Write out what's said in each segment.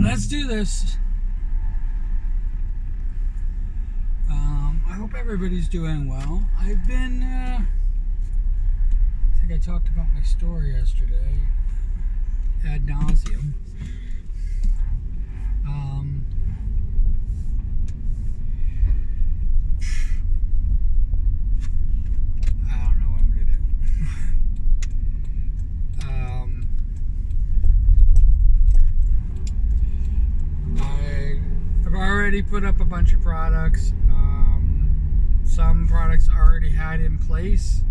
Let's do this. I hope everybody's doing well. I've been, I think I talked about my story yesterday ad nauseum. I don't know what I'm going to do. I've already put up a bunch of products. Some products I already had in place.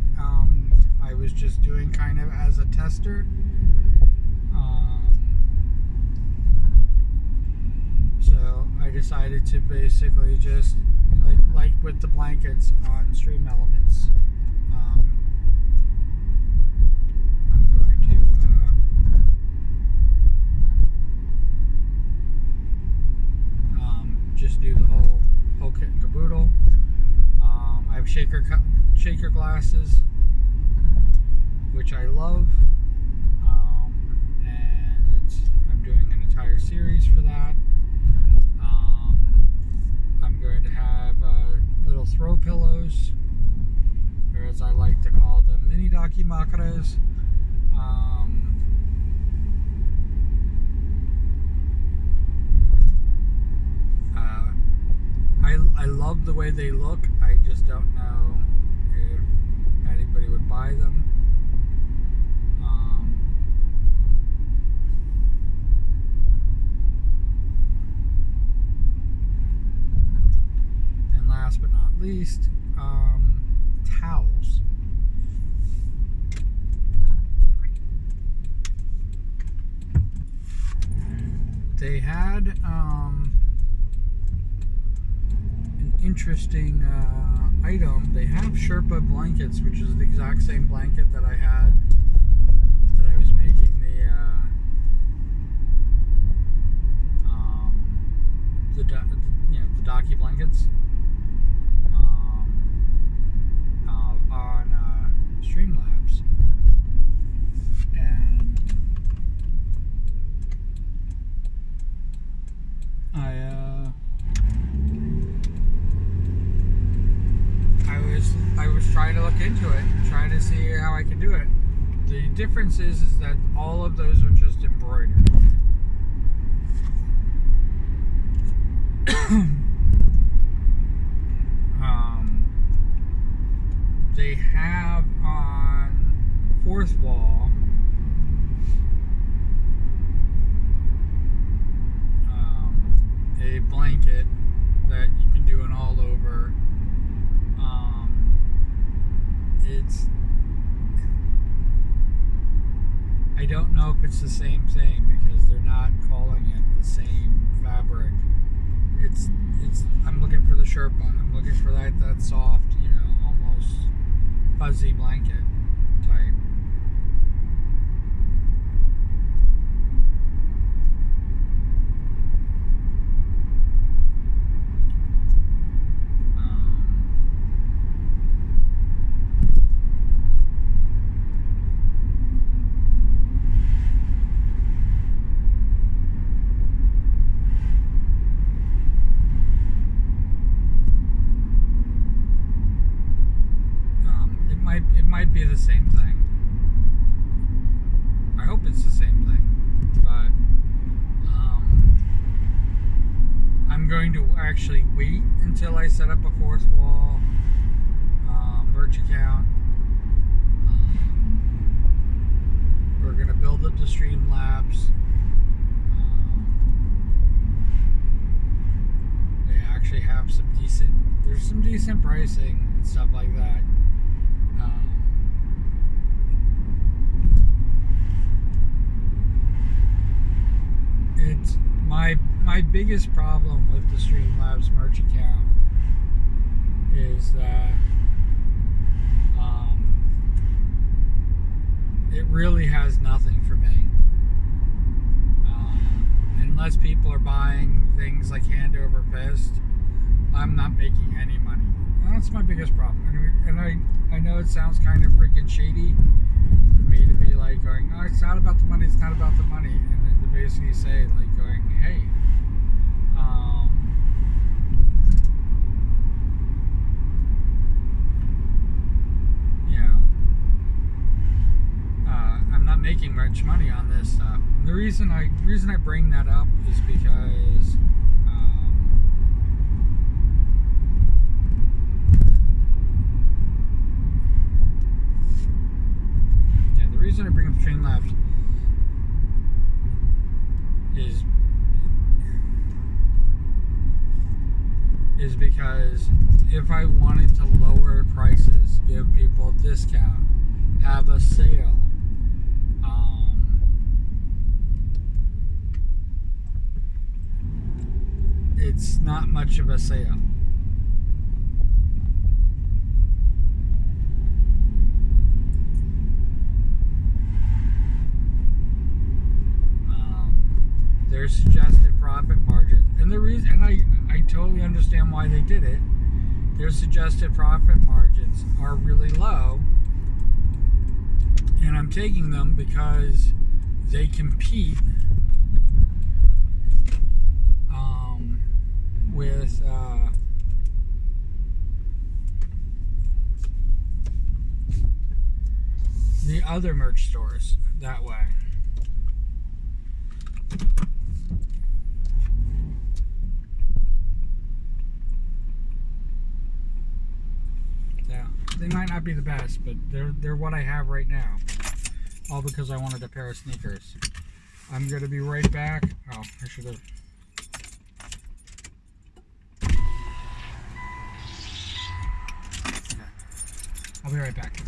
I was just doing kind of as a tester. So I decided to basically just, like with the blankets on Stream Elements, I'm going to just do the whole kit and caboodle. I have shaker glasses, which I love, and I'm doing an entire series for that. I'm going to have little throw pillows, or as I like to call them, mini dakimakuras. I love the way they look. I just don't know if anybody would buy them. And last but not least, towels. They had an interesting item. They have Sherpa blankets, which is the exact same blanket that I had, that I was making the Daki blankets on Streamlabs, and I was trying to look into it, trying to see how I can do it. The difference is that all of those are just embroidered. They have on fourth wall a blanket that you can do an all over. I don't know if it's the same thing because they're not calling it the same fabric. I'm looking for the Sherpa. I'm looking for that soft, almost fuzzy blanket type. It might be the same thing. I hope it's the same thing, but I'm going to actually wait until I set up a fourth wall merch account. We're going to build up the Streamlabs. They actually have there's some decent pricing and stuff like that. It's my biggest problem with the Streamlabs merch account is that it really has nothing for me. Unless people are buying things like hand over fist, I'm not making any money. That's my biggest problem. And I know it sounds kind of freaking shady for me to be like going, oh, it's not about the money, it's not about the money. And then to basically say, like, going, hey, um, you know, I'm not making much money on this stuff. And the reason I bring that up is because yeah, the reason I bring up train left is because if I wanted to lower prices, give people a discount, have a sale, it's not much of a sale. Their suggested profit margins, and the reason, and I totally understand why they did it. Their suggested profit margins are really low, and I'm taking them because they compete with the other merch stores that way. Yeah, they might not be the best, but they're what I have right now. All because I wanted a pair of sneakers. I'm gonna be right back. Oh, I should have. Okay. I'll be right back.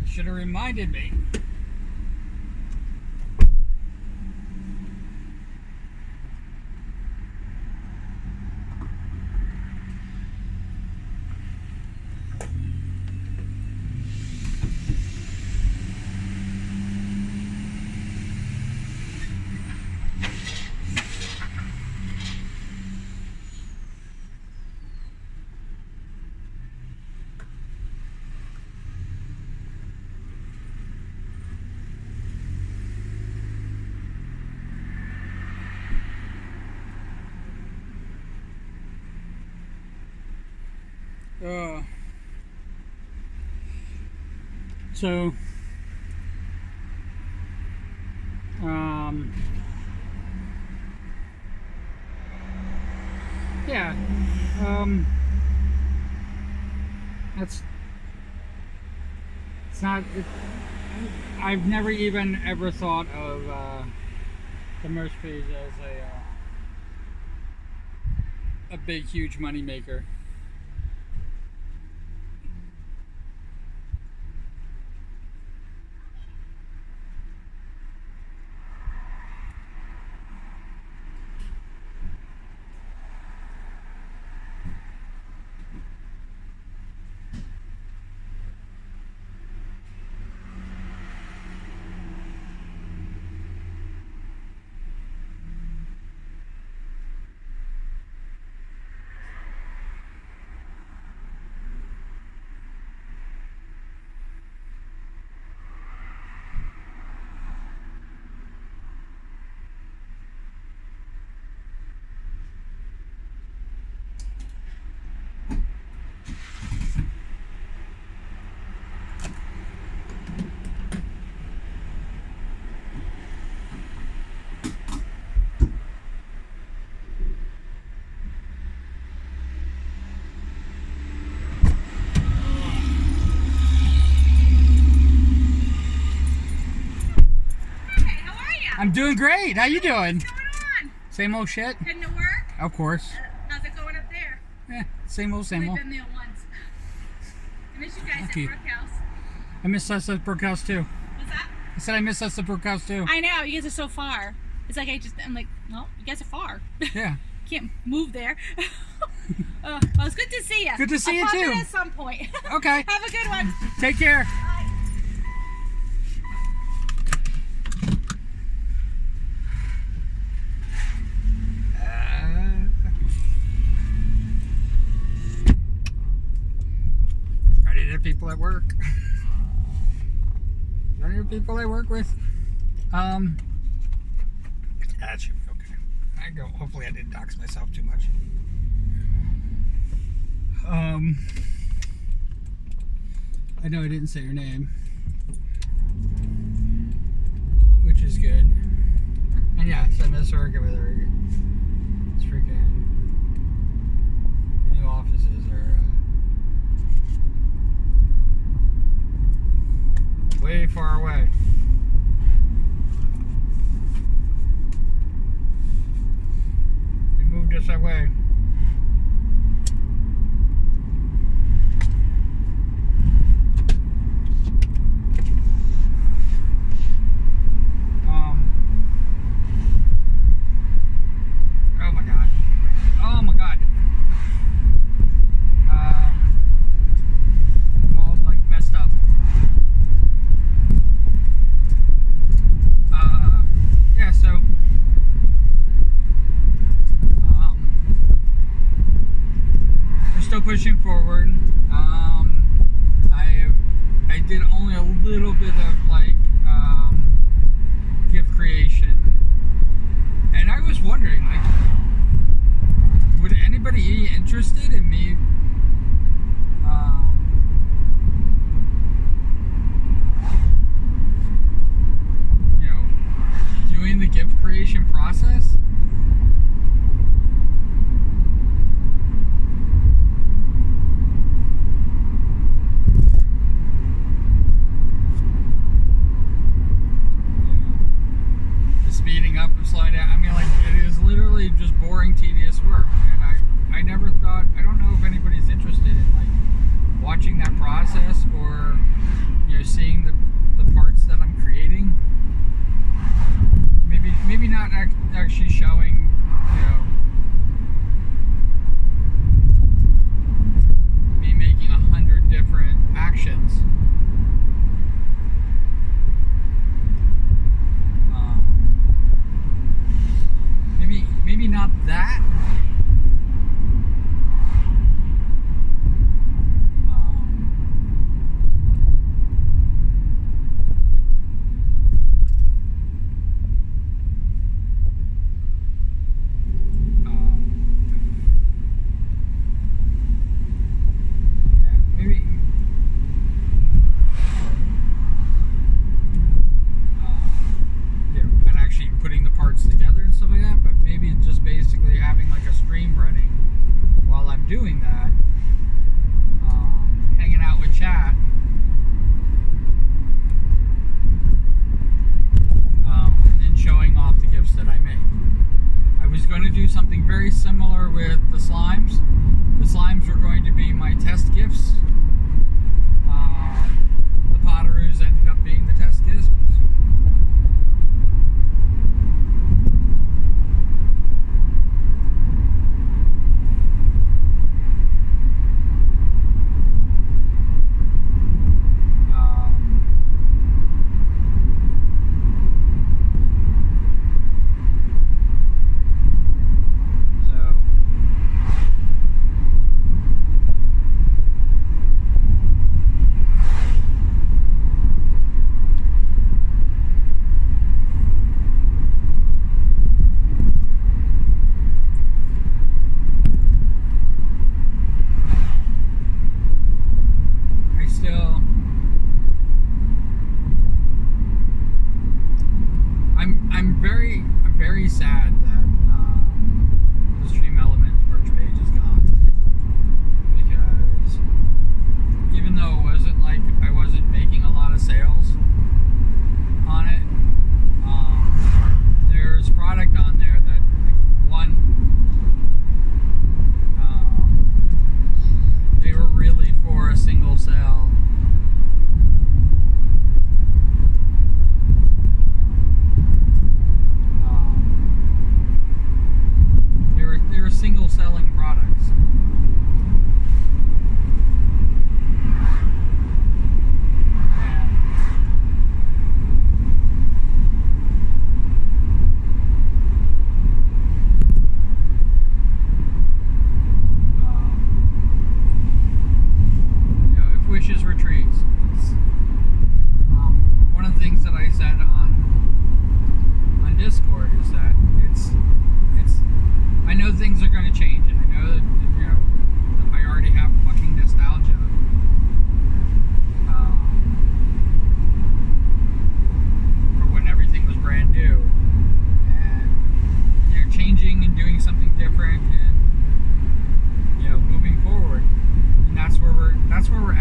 Should have reminded me. So, yeah, that's, it's not, I've never even ever thought of the merch page as a big, huge money maker. doing great. How you doing? What's going on? Same old shit? Heading to work? Of course. How's it going up there? Same old, same We've old. been there once. I miss you guys Okay. at Brookhouse. I miss us at Brookhouse too. What's that? I said I miss us at Brookhouse too. I know, you guys are so far. It's like I'm like, well, you guys are far. Yeah. Can't move there. Well, it's good to see you. Good to see I'll you pop too. in at some point. Okay. Have a good one. Take care. Bye. Ready to people at work. Ready to people I work with. That should be okay. Hopefully I didn't dox myself too much. I know I didn't say your name, which is good. And yes, I miss working with her. It's freaking, the new offices are way far away. They moved us away. Oh my god. Oh my god. I'm all like messed up. Yeah, so we're still pushing forward. I did only a little bit of like gift creation, and I was wondering, like, would anybody be interested in me you know, doing the gift creation process? Speeding up and slowing down. I mean, like, it is literally just boring, tedious work. And I never thought, I don't know if anybody's interested in, like, watching that process or, you know, seeing the parts that I'm creating. Maybe not actually showing, you know, me making 100 different actions. Maybe not that. Yeah, maybe. And actually putting the parts together and stuff like that, but maybe just basically having like a stream running while I'm doing that, hanging out with chat, and showing off the gifts that I make. I was going to do something very similar with the slimes. The slimes were going to be my test gifts. The Potteroos ended up being the test gifts.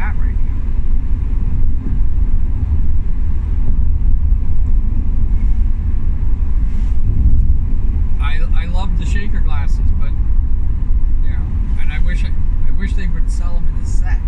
at right now. I love the shaker glasses, but and I wish they would sell them in a set.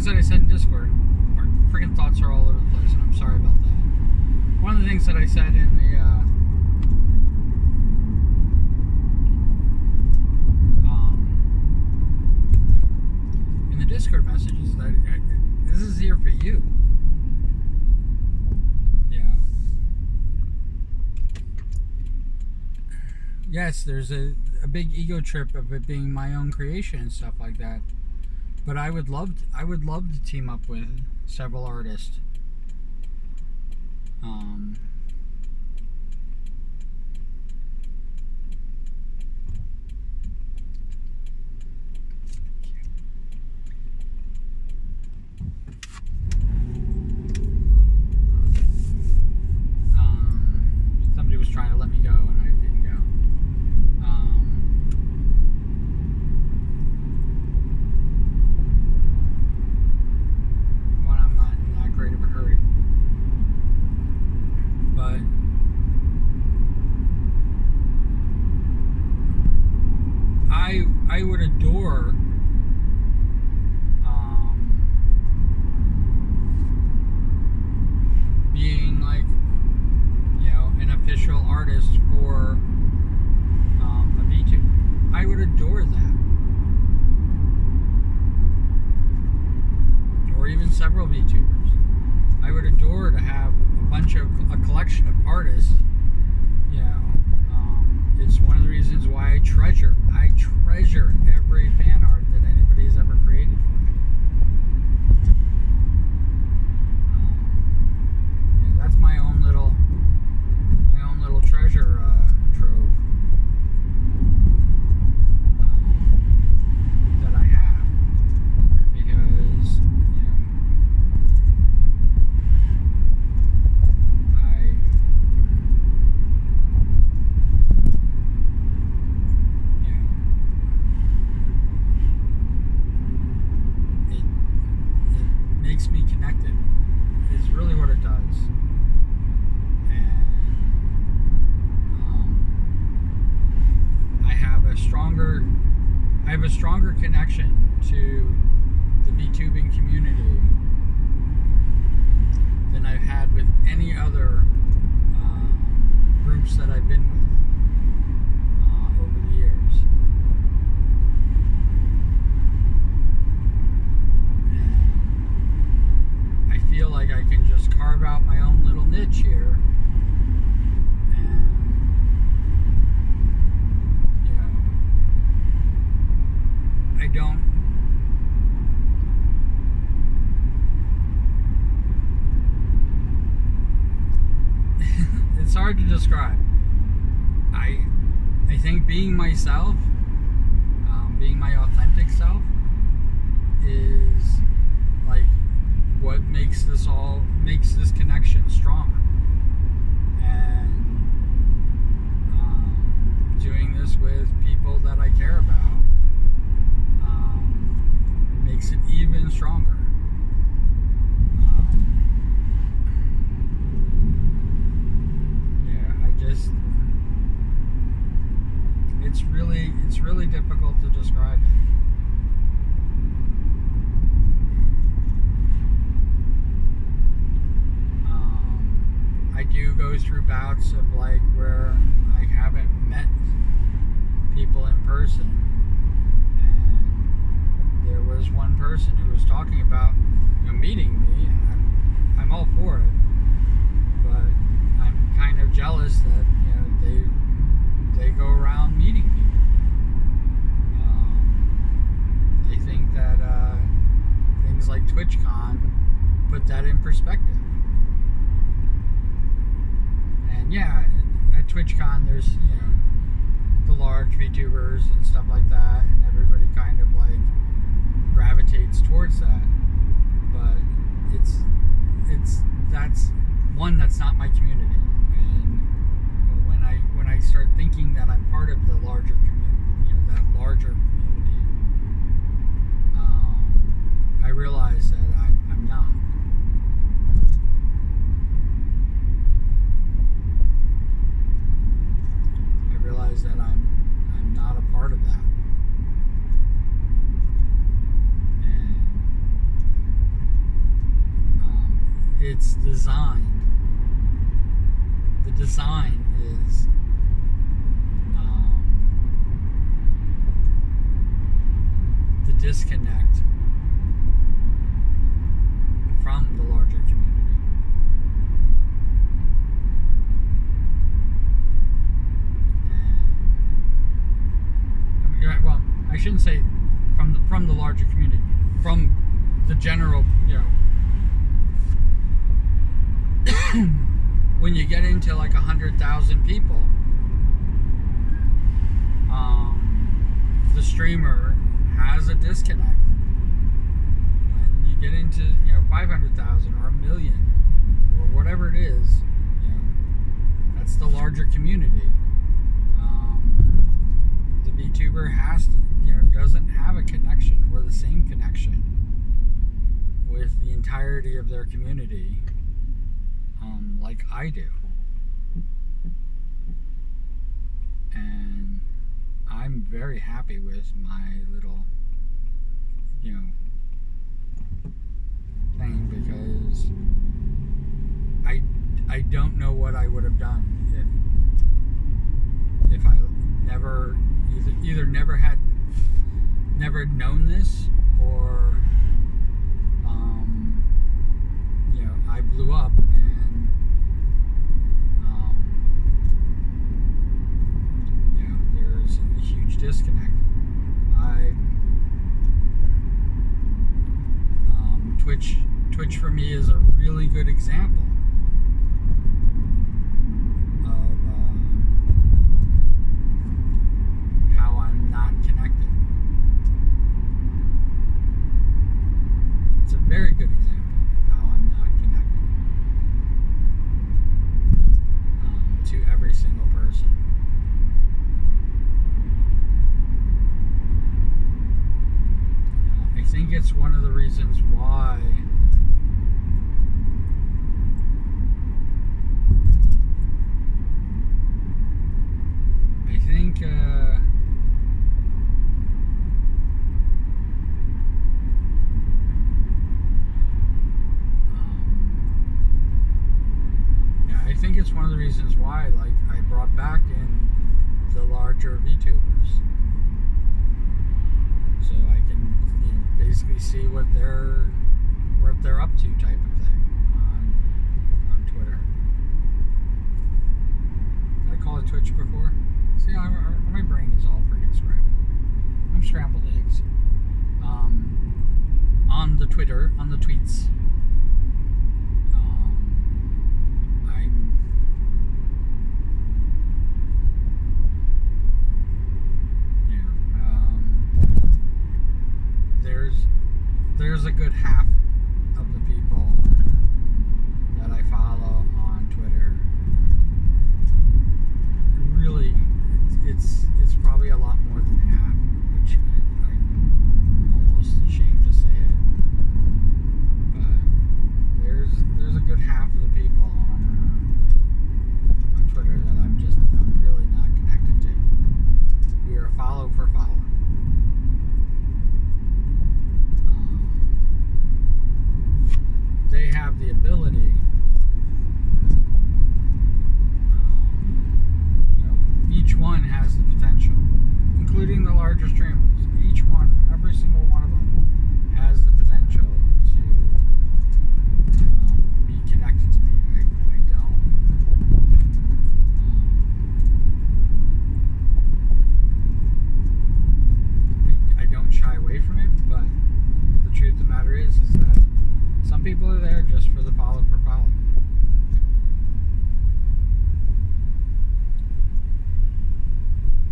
That I said in Discord, our freaking thoughts are all over the place, and I'm sorry about that. One of the things that I said in the Discord message is that this is here for you. Yes, there's a big ego trip of it being my own creation and stuff like that. But I would love to team up with several artists. Somebody was trying to let me go and I didn't go. Great of a hurry, but I would adore being like an official artist for a VTuber. I would adore that, or even several VTubers. I would adore to have a collection of artists. It's one of the reasons why I treasure every fan art that anybody has ever created for me. That's my own little treasure trove that I have, because makes me connected, is really what it does. And I have a stronger connection to the VTubing community than I've had with any other groups that I've been with over the years. I feel like I can just carve out my own little niche here, and I don't. It's hard to describe. I think being myself, being my authentic self, is like what makes this connection stronger. And doing this with people that I care about makes it even stronger. go through bouts of like where I haven't met people in person, and there was one person who was talking about meeting me, and I'm all for it, but I'm kind of jealous that they go around meeting people. I think that things like TwitchCon put that in perspective. And yeah, at TwitchCon there's the large VTubers and stuff like that, and everybody kind of like gravitates towards that. But that's not my community. And when I start thinking that I'm part of the larger community, that larger community, I realize that I'm not. I realize that I'm not a part of that. And it's designed. The design is the disconnect from the larger community. And, well, I shouldn't say from the larger community, from the general, when you get into like 100,000 people, the streamer has a disconnect. When you get into 500,000 or 1 million or whatever it is, that's the larger community. The VTuber doesn't have a connection or the same connection with the entirety of their community like I do. And I'm very happy with my little thing, because I don't know what I would have done if I either never known this, or I blew up and there's a huge disconnect. Twitch for me is a really good example of how I'm not connected. It's a very good example of how I'm not connected to every single person. I think it's one of the reasons why I think it's one of the reasons why I brought back in the larger VTubers, so I can basically see what they're up to, type of thing on Twitter. Did I call it Twitch before? See, my brain is all freaking scrambled. I'm scrambled eggs. On the Twitter, on the tweets, there's a good half of the people that I follow on Twitter. Really, it's probably a lot more than half, which I'm almost ashamed to say it. But there's a good half of the people on Twitter that I'm really not connected to. We are follow for follow. people are there just for the follow for follow.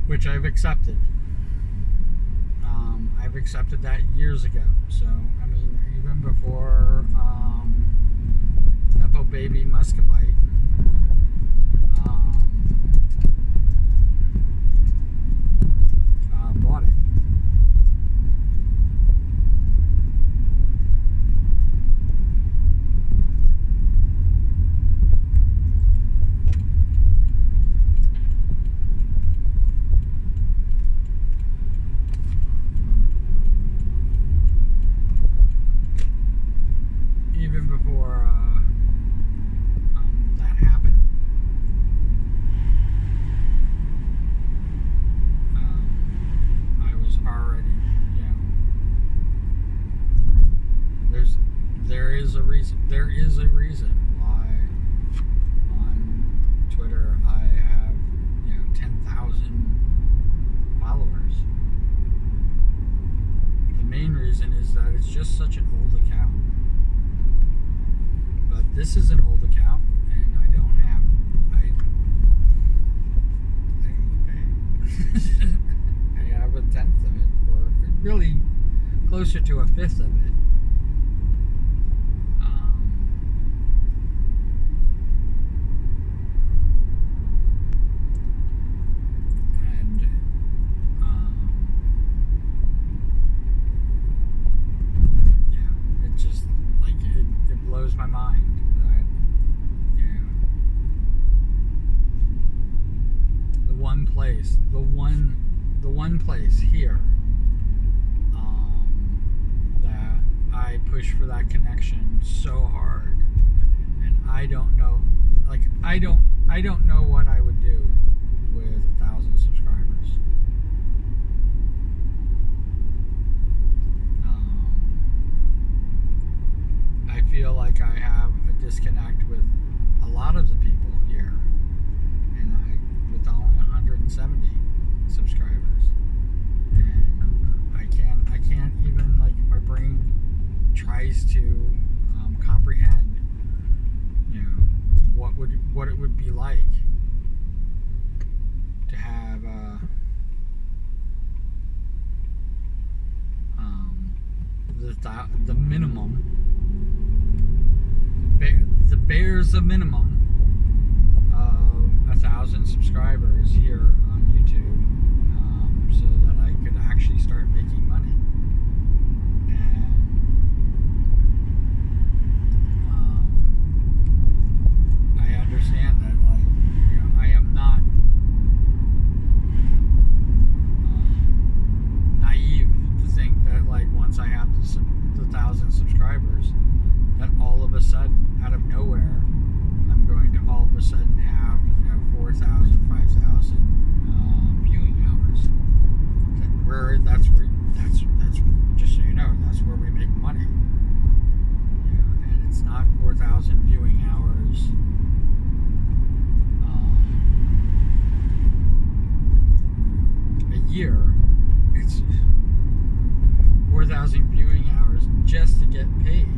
Which I've accepted. I've accepted that years ago. So, I mean, even before Nepo Baby Muscovite, bought it. Even before that happened. I was already, there is a reason why on Twitter I have 10,000 followers. The main reason is that it's just such an old account. But this is an old account, and I don't have I have a tenth of it, or really closer to a fifth of it. It just it blows my mind that the one place here that I push for that connection so hard, and I don't know what I would do with 1,000 subscribers. I feel like I have a disconnect with a lot of the people here, and with only 170 subscribers, and I can't even, my brain tries to comprehend, what it would be like to have the minimum. The bare's a minimum of 1,000 subscribers here on YouTube, so that I could actually start making money. And I understand that, I am not naive to think that, once I have the 1,000 subscribers, that all of a sudden, out of nowhere, I'm going to all of a sudden have 4,000, 5,000 viewing hours. That's just so you know, that's where we make money. And it's not 4,000 viewing hours a year. It's 4,000 viewing hours just to get paid.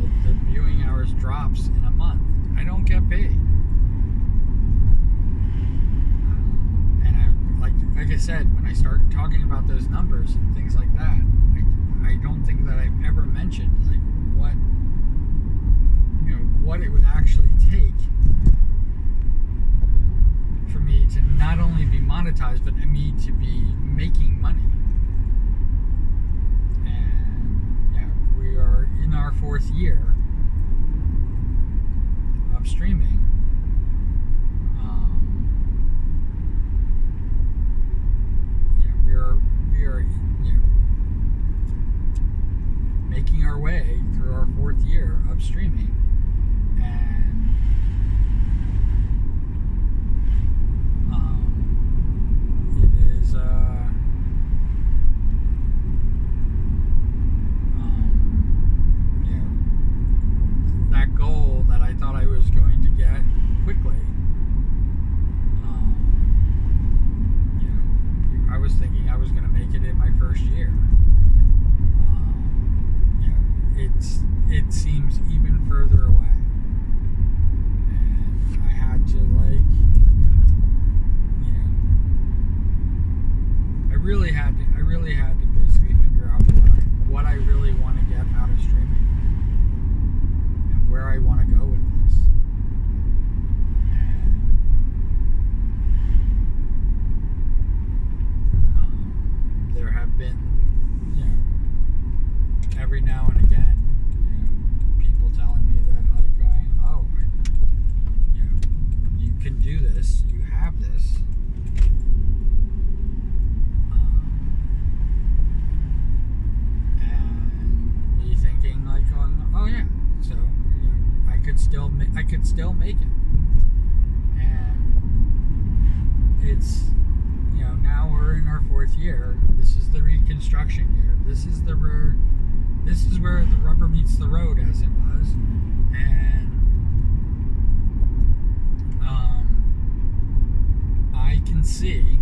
If the viewing hours drops in a month, I don't get paid. And like I said, when I start talking about those numbers and things like that, I don't think that I've ever mentioned what it would actually take for me to not only be monetized, but me to be making money. We are in our 4th year of streaming. We are making our way through our 4th year of streaming, and it is that goal that I thought I was going to get quickly. I was thinking I was going to make it in my 1st year. it seems even further away. And I had to, like, you know, I really had to basically figure out what I really want to get out of streaming and where I want to go with this. And there have been, you know, every now and again, you know, people telling me that, like, going, oh, you know, you can do this, you have this. And me thinking, like, going, oh yeah, so, you know, I could still make it. And it's, you know, now we're in our 4th year. This is the reconstruction year. This is where the rubber meets the road, as it was. And I can see,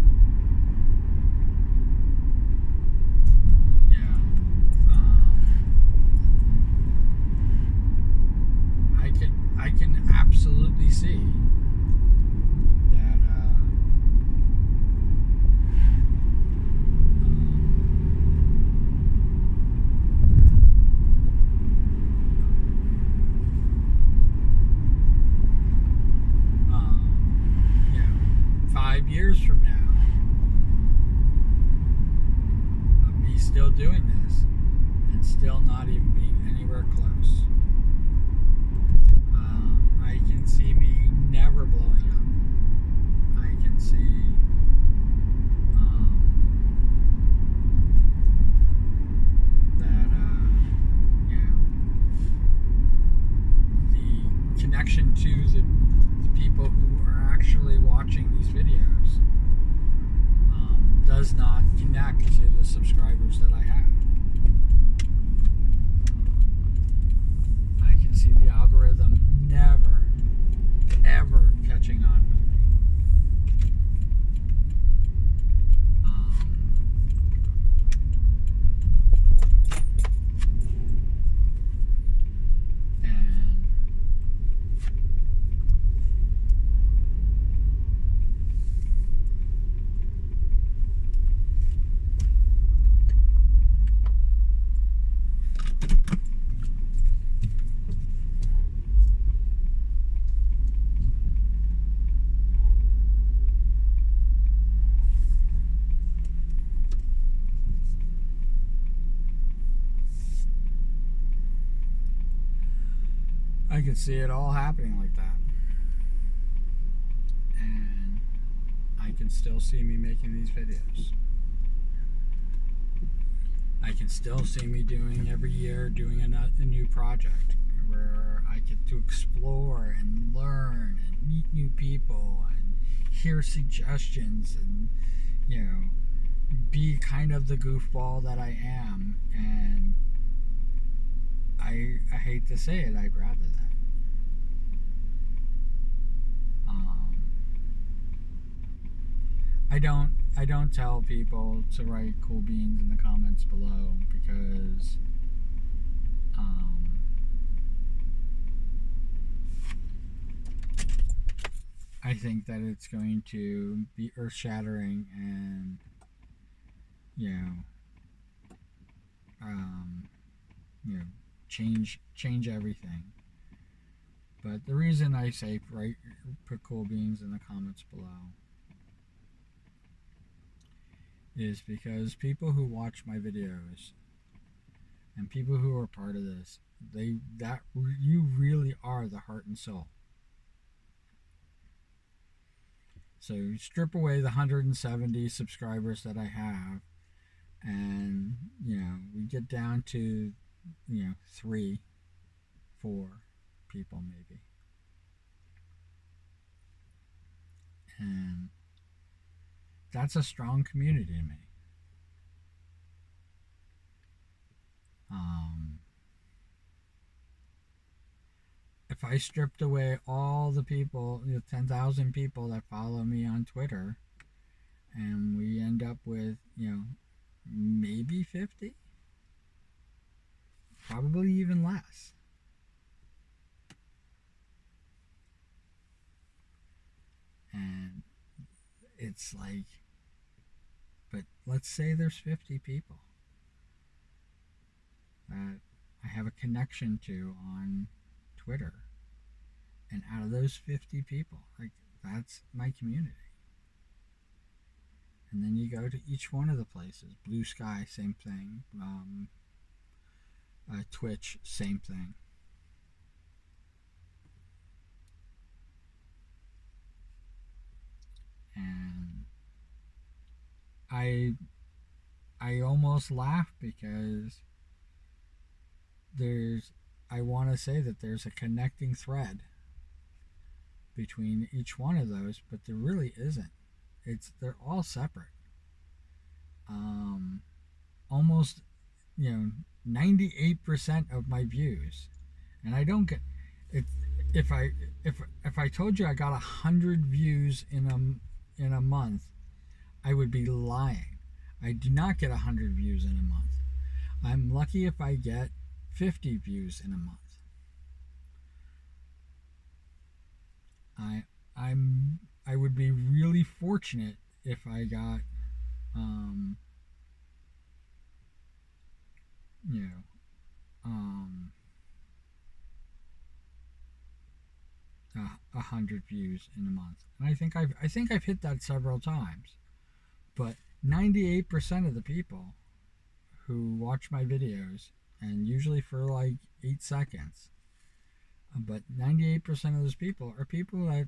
I can absolutely see that you know, 5 years from now, of me still doing this and still not even being anywhere close. I can see me never blowing up. I can see that you know, the connection to the people who are actually watching these videos does not connect to the subscribers that I have. I can see the algorithm never, ever catching on with me. And I could see it all happening like that. And I can still see me making these videos. I can still see me every year doing a new project where I get to explore and learn and meet new people and hear suggestions and, you know, be kind of the goofball that I am. And I hate to say it, I'd rather that. I don't tell people to write cool beans in the comments below because I think that it's going to be earth-shattering and, you know, change everything. But the reason I say put cool beans in the comments below is because people who watch my videos and people who are part of this, you really are the heart and soul. So strip away the 170 subscribers that I have, and, you know, we get down to, you know, 3, 4 people maybe. And that's a strong community to me. If I stripped away all the people, 10,000 people that follow me on Twitter, and we end up with, you know, maybe 50, probably even less. it's like, but let's say there's 50 people that I have a connection to on Twitter, and out of those 50 people, like, that's my community. And then you go to each one of the places. Blue Sky, same thing. Twitch, same thing. And I I almost laugh because there's I want to say that there's a connecting thread between each one of those, but there really isn't. They're all separate. Um, Almost, 98% of my views, and I don't get it. If I if I told you I got 100 views in a month, I would be lying. I do not get 100 views in a month. I'm lucky if I get 50 views in a month. I I would be really fortunate if I got um, you know um, 100 views in a month, and I think I've hit that several times. But 98% of the people who watch my videos, and usually for like 8 seconds, but 98% of those people are people that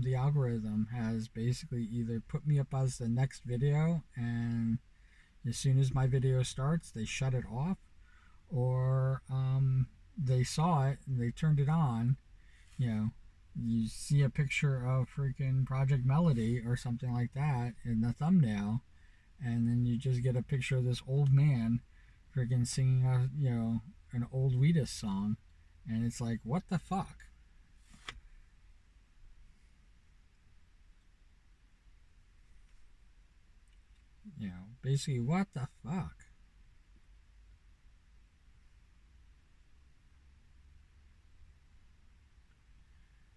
the algorithm has basically either put me up as the next video, and as soon as my video starts, they shut it off, or they saw it and they turned it on. You know, you see a picture of freaking Project Melody or something like that in the thumbnail, and then you just get a picture of this old man freaking singing an old Wheatus song, and it's like, what the fuck? Basically, what the fuck?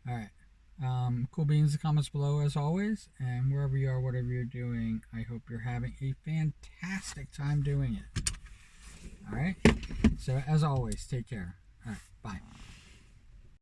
All right. Cool beans in the comments below as always, and wherever you are, whatever you're doing, I hope you're having a fantastic time doing it. All right. So as always, take care. All right. Bye.